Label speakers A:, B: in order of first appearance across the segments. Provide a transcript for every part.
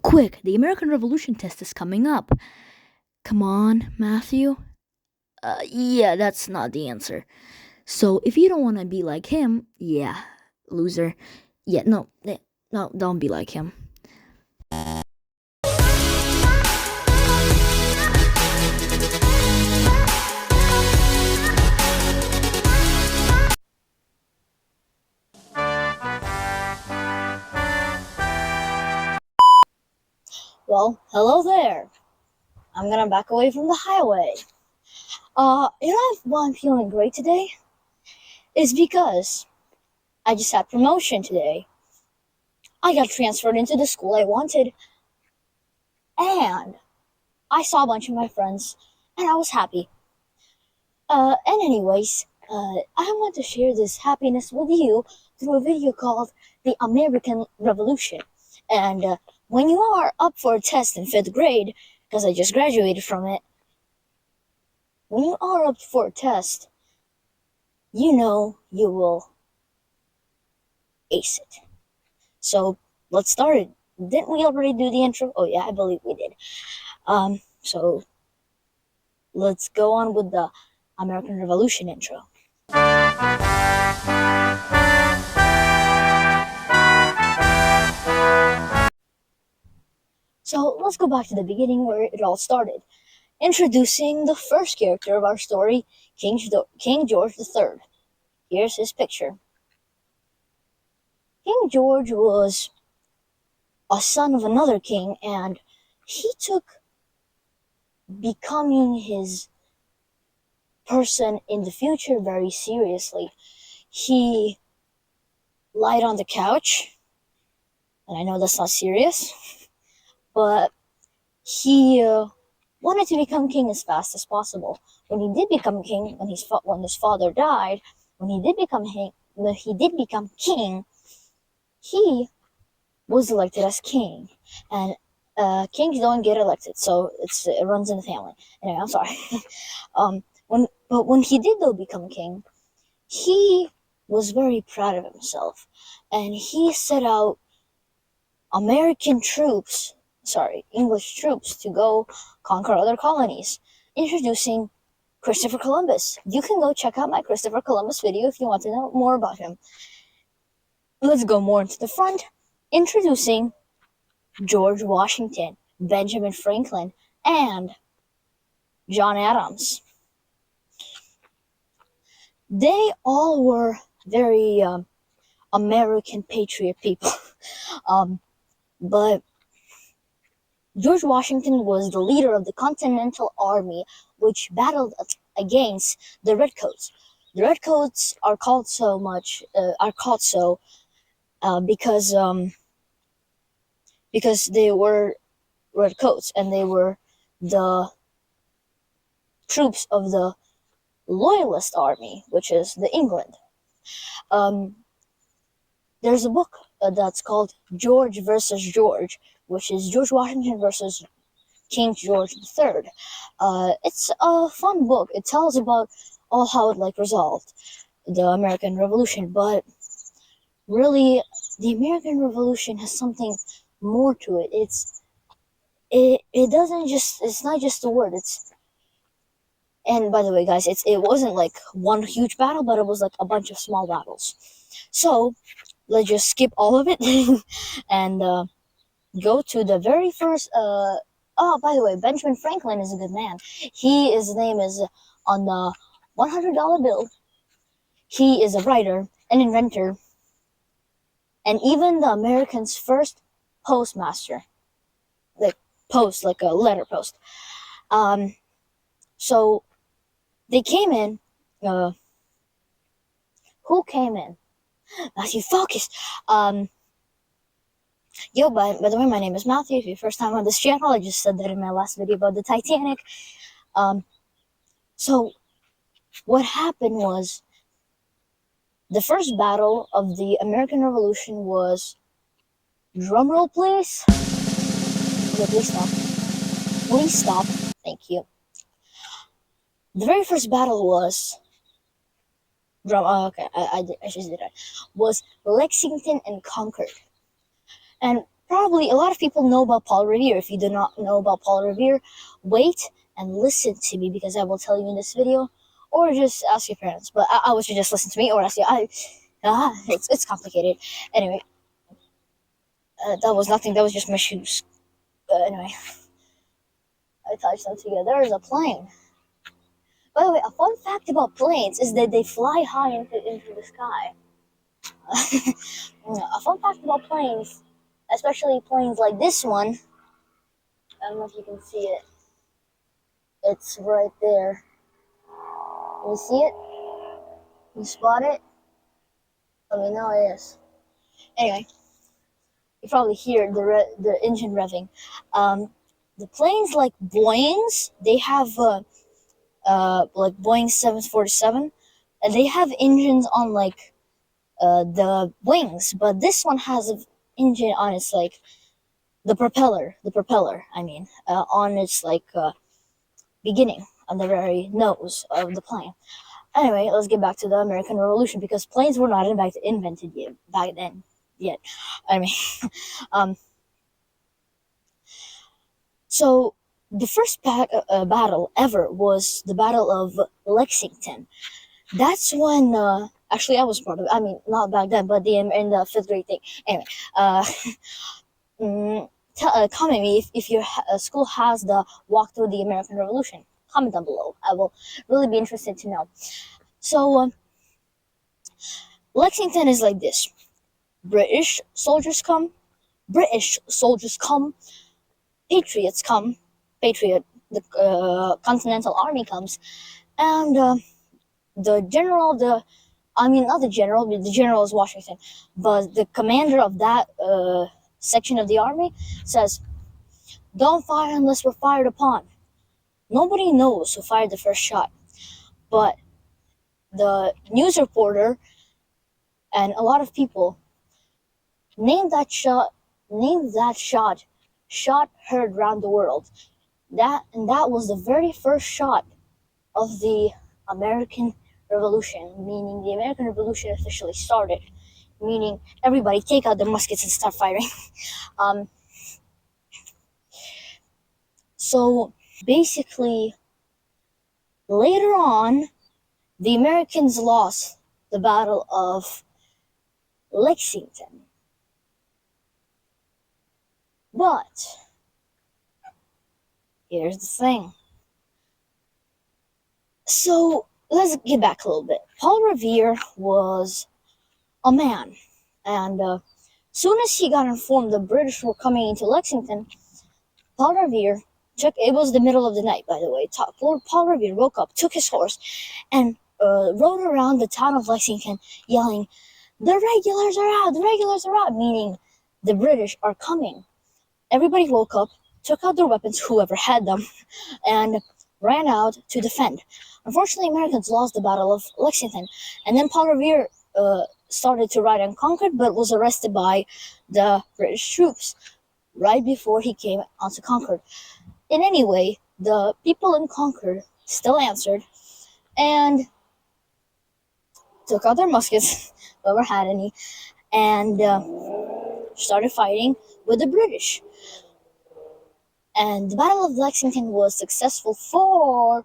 A: Quick, the American Revolution test is coming up. Come on, Matthew. Yeah, that's not the answer. So if you don't want to be like him, yeah, loser. Yeah, no, don't be like him.
B: Well, hello there. I'm gonna back away from the highway. Why I'm feeling great today? Is because I just had promotion today. I got transferred into the school I wanted, and I saw a bunch of my friends, and I was happy. I want to share this happiness with you through a video called The American Revolution. And when you are up for a test in 5th grade, because I just graduated from it, when you are up for a test, you know you will ace it. So let's start it. Didn't we already do the intro? Oh yeah, I believe we did. So let's go on with the American Revolution intro. So let's go back to the beginning where it all started. Introducing the first character of our story, King George III. Here's his picture. King George was a son of another king, and he took becoming his person in the future very seriously. He lied on the couch, and I know that's not serious, but he wanted to become king as fast as possible. When he did become king, when his father died, when he did become king, he was elected as king, and kings don't get elected, so it runs in the family. Anyway, I'm sorry. When he did though become king, he was very proud of himself, and he set out English troops to go conquer other colonies, introducing Christopher Columbus. You can go check out my Christopher Columbus video if you want to know more about him. Let's go more into the front, introducing George Washington, Benjamin Franklin, and John Adams. They all were very American patriot people. But George Washington was the leader of the Continental Army, which battled against the Redcoats. The Redcoats are called so because they were Redcoats, and they were the troops of the Loyalist Army, which is the England. There's a book that's called George versus George, which is George Washington versus King George III. It's a fun book. It tells about all how it resolved the American Revolution, but really, the American Revolution has something more to it. It's not just a word. And by the way, guys, it wasn't like one huge battle, but it was like a bunch of small battles. So let's just skip all of it and go to the very first. By the way, Benjamin Franklin is a good man. His name is on the $100 bill. He is a writer, an inventor, and even the Americans' first postmaster. Post, like a letter post. So they came in. Who came in? Matthew, focus. By the way, my name is Matthew. If you're first time on this channel, I just said that in my last video about the Titanic. So what happened was, the first battle of the American Revolution was, drumroll please. Okay, please stop. Please stop. Thank you. The very first battle was I just did that. Was Lexington and Concord. And Probably a lot of people know about Paul Revere. If you do not know about Paul Revere, wait and listen to me because I will tell you in this video, or just ask your parents. But I would suggest listen to me or ask you. It's complicated. Anyway, that was nothing. That was just my shoes. Anyway, I touched them together. There's a plane. By the way, a fun fact about planes is that they fly high into the sky. A fun fact about planes, especially planes like this one. I don't know if you can see it. It's right there. Can you see it? Can you spot it? Let me know it is. Anyway, you probably hear the engine revving. The planes like Boeing's, they have like Boeing 747, and they have engines on like the wings, but this one has an engine on its like the propeller. I mean, on its like beginning, on the very nose of the plane. Anyway, let's get back to the American Revolution because planes were not invented yet back then. Yet, I mean, so the first battle ever was the Battle of Lexington. That's when actually I was part of it. I mean, not back then, but in the 5th grade thing. Anyway, comment me if your school has the walk through the American Revolution. Comment down below. I will really be interested to know. So Lexington is like this: British soldiers come, Patriots come, the Continental Army comes, and the general is Washington, but the commander of that section of the army says, "Don't fire unless we're fired upon." Nobody knows who fired the first shot, but the news reporter and a lot of people named that shot heard round the world. That was the very first shot of the American Revolution, meaning the American Revolution officially started, meaning everybody take out their muskets and start firing. So basically, later on, the Americans lost the Battle of Lexington. But here's the thing. So let's get back a little bit. Paul Revere was a man, and soon as he got informed the British were coming into Lexington, Paul Revere it was the middle of the night, by the way. Paul Revere woke up, took his horse, and rode around the town of Lexington yelling, "The regulars are out! The regulars are out!" Meaning the British are coming. Everybody woke up, took out their weapons, whoever had them, and ran out to defend. Unfortunately, Americans lost the Battle of Lexington, and then Paul Revere started to ride on Concord, but was arrested by the British troops right before he came onto Concord. In any way, the people in Concord still answered and took out their muskets, whoever had any, and started fighting with the British. And the Battle of Lexington was successful for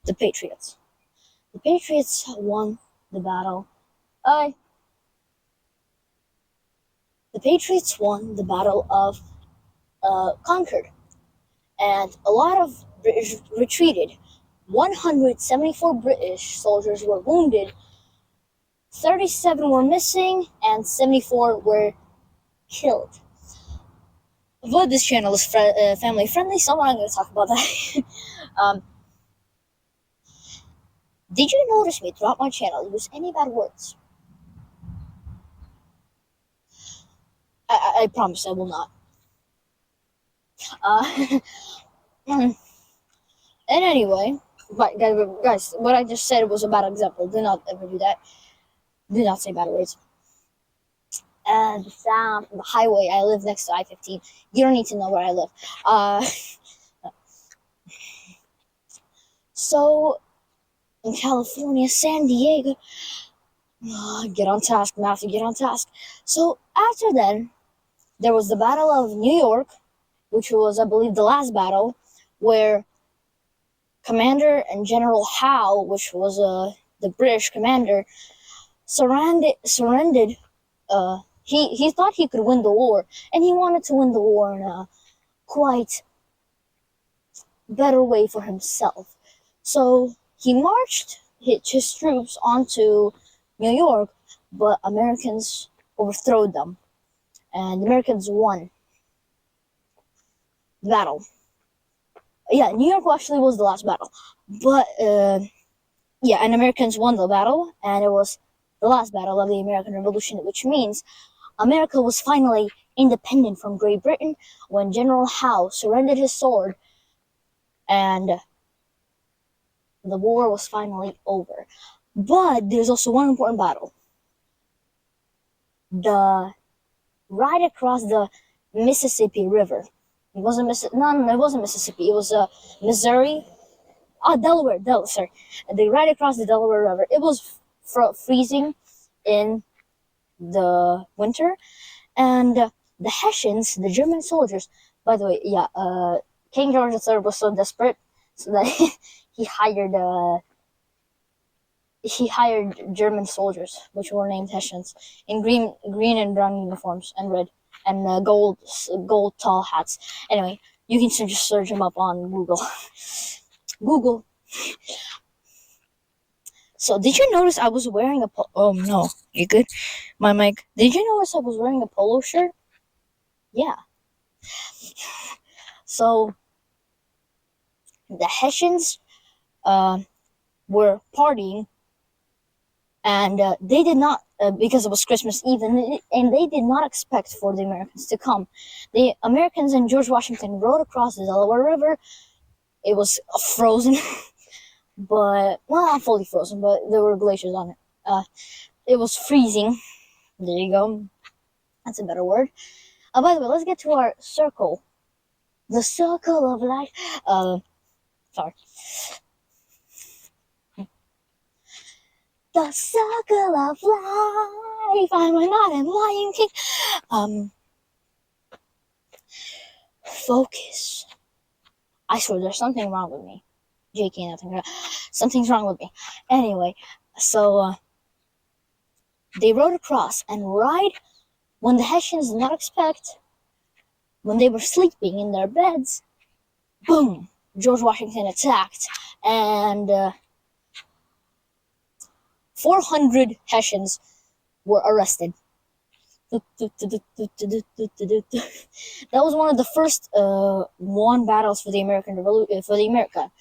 B: the Patriots. The Patriots won the battle. The Patriots won the Battle of Concord, and a lot of British retreated. 174 British soldiers were wounded, 37 were missing, and 74 were killed. But this channel is family friendly, so I'm not going to talk about that. Did you notice me throughout my channel use any bad words? I promise I will not. And anyway, but guys, what I just said was a bad example. Do not ever do that. Do not say bad words. And the sound from the highway. I live next to I-15. You don't need to know where I live. So in California, San Diego. Get on task, Matthew. Get on task. So after then, there was the Battle of New York, which was, I believe, the last battle, where Commander and General Howe, which was the British commander, surrendered. He thought he could win the war, and he wanted to win the war in a quite better way for himself. So he marched his troops onto New York, but Americans overthrew them, and the Americans won the battle. Yeah, New York actually was the last battle, but yeah, and Americans won the battle, and it was the last battle of the American Revolution, which means America was finally independent from Great Britain when General Howe surrendered his sword, and the war was finally over. But there's also one important battle. Right across the Mississippi River. It wasn't it wasn't Mississippi. It was Missouri. Delaware. Sorry, right across the Delaware River. It was freezing in the winter, and the Hessians, the German soldiers. By the way, yeah, King George III was so desperate, so that he hired German soldiers, which were named Hessians, in green and brown uniforms, and red and gold tall hats. Anyway, you can just search them up on Google. Google. So, did you notice I was wearing oh no, you good? My mic. Did you notice I was wearing a polo shirt? Yeah. So, the Hessians were partying, and they did not, because it was Christmas Eve, and they did not expect for the Americans to come. The Americans and George Washington rode across the Delaware River. It was frozen, but, well, not fully frozen, but there were glaciers on it. It was freezing. There you go. That's a better word. By the way, let's get to our circle. The circle of life. Sorry. The circle of life. I'm not in Lion King. Focus. I swear, there's something wrong with me. JK, nothing. Something's wrong with me. Anyway, so they rode across, and right when the Hessians did not expect, when they were sleeping in their beds, boom! George Washington attacked, and 400 Hessians were arrested. That was one of the first won battles for the American Revolution, for the America.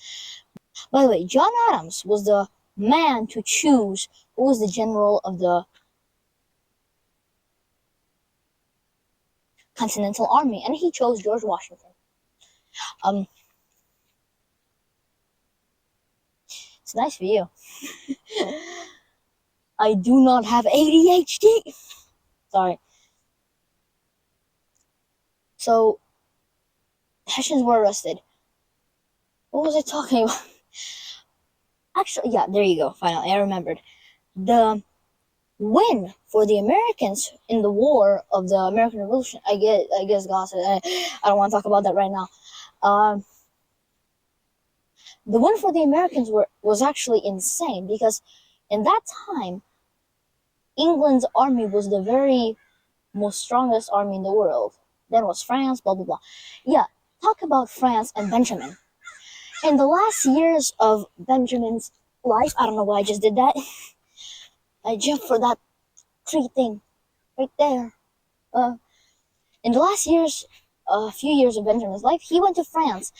B: By the way, John Adams was the man to choose who was the general of the Continental Army, and he chose George Washington. It's nice for you. I do not have ADHD. Sorry. So, Hessians were arrested. What was I talking about? Actually, yeah, there you go. Finally, I remembered. The win for the Americans in the war of the American Revolution. I guess, gossip. I don't want to talk about that right now. The win for the Americans was actually insane, because in that time, England's army was the very most strongest army in the world. Then was France, blah blah blah. Yeah, talk about France and Benjamin. In the last years of Benjamin's life, I don't know why I just did that. I jumped for that tree thing right there. In the last years, a few years of Benjamin's life, he went to France,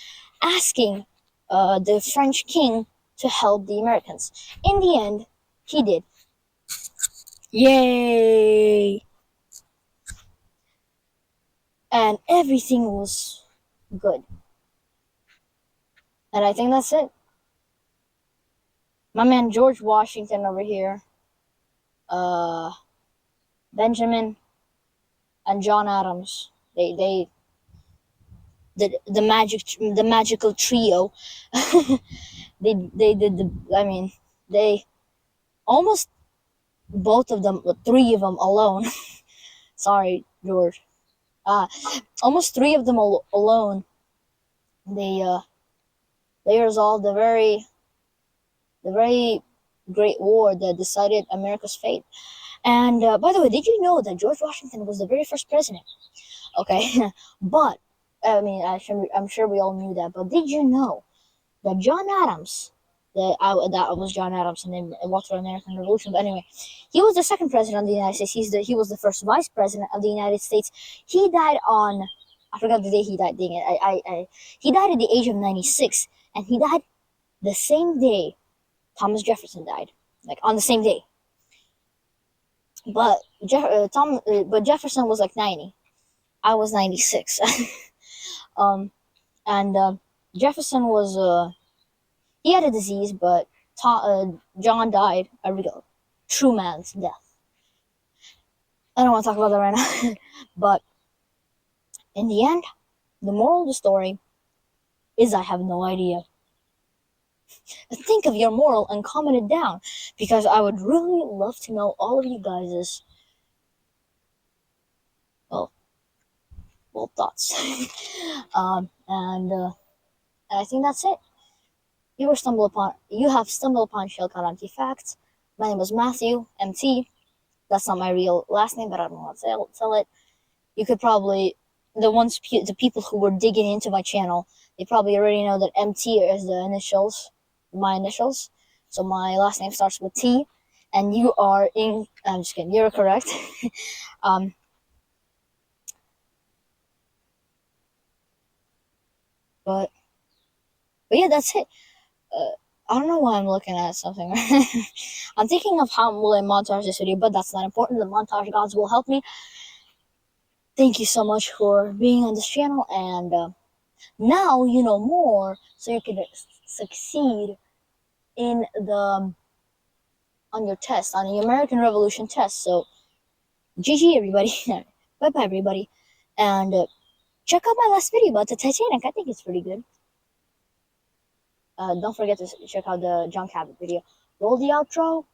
B: asking the French king to help the Americans. In the end, he did. Yay! And everything was good. And I think that's it. My man George Washington over here, Benjamin, and John Adams. The magical trio. they did they almost, both of them, three of them alone. Sorry, George. Almost three of them alone. They resolved the very great war that decided America's fate. And by the way, did you know that George Washington was the very first president? Okay, but I mean, I'm sure we all knew that. But did you know that John Adams, that was John Adams and what for American Revolution? But anyway, he was the second president of the United States. He was the first vice president of the United States. He died on, I forgot the day he died. Dang it, he died at the age of 96, and he died the same day Thomas Jefferson died, like on the same day. But but Jefferson was like 90. I was 96. And Jefferson was he had a disease, but John died a real true man's death. I don't want to talk about that right now. But in the end, the moral of the story is I have no idea. Think of your moral and comment it down, because I would really love to know all of you guys' well thoughts. And I think that's it. You have stumbled upon Shellcat Anti Facts. My name is Matthew MT. That's not my real last name, but I don't want to tell it. You could probably the people who were digging into my channel, they probably already know that MT is my initials. So my last name starts with T, and you are in. I'm just kidding. You're correct. But yeah, that's it. I don't know why I'm looking at something. I'm thinking of how will I montage this video, but that's not important. The montage gods will help me. Thank you so much for being on this channel, and now you know more, so you can succeed in on your test, on the American Revolution test. So, GG everybody. Bye bye everybody, and check out my last video about the Titanic. I think it's pretty good. Don't forget to check out the John Cabot video. Roll the outro.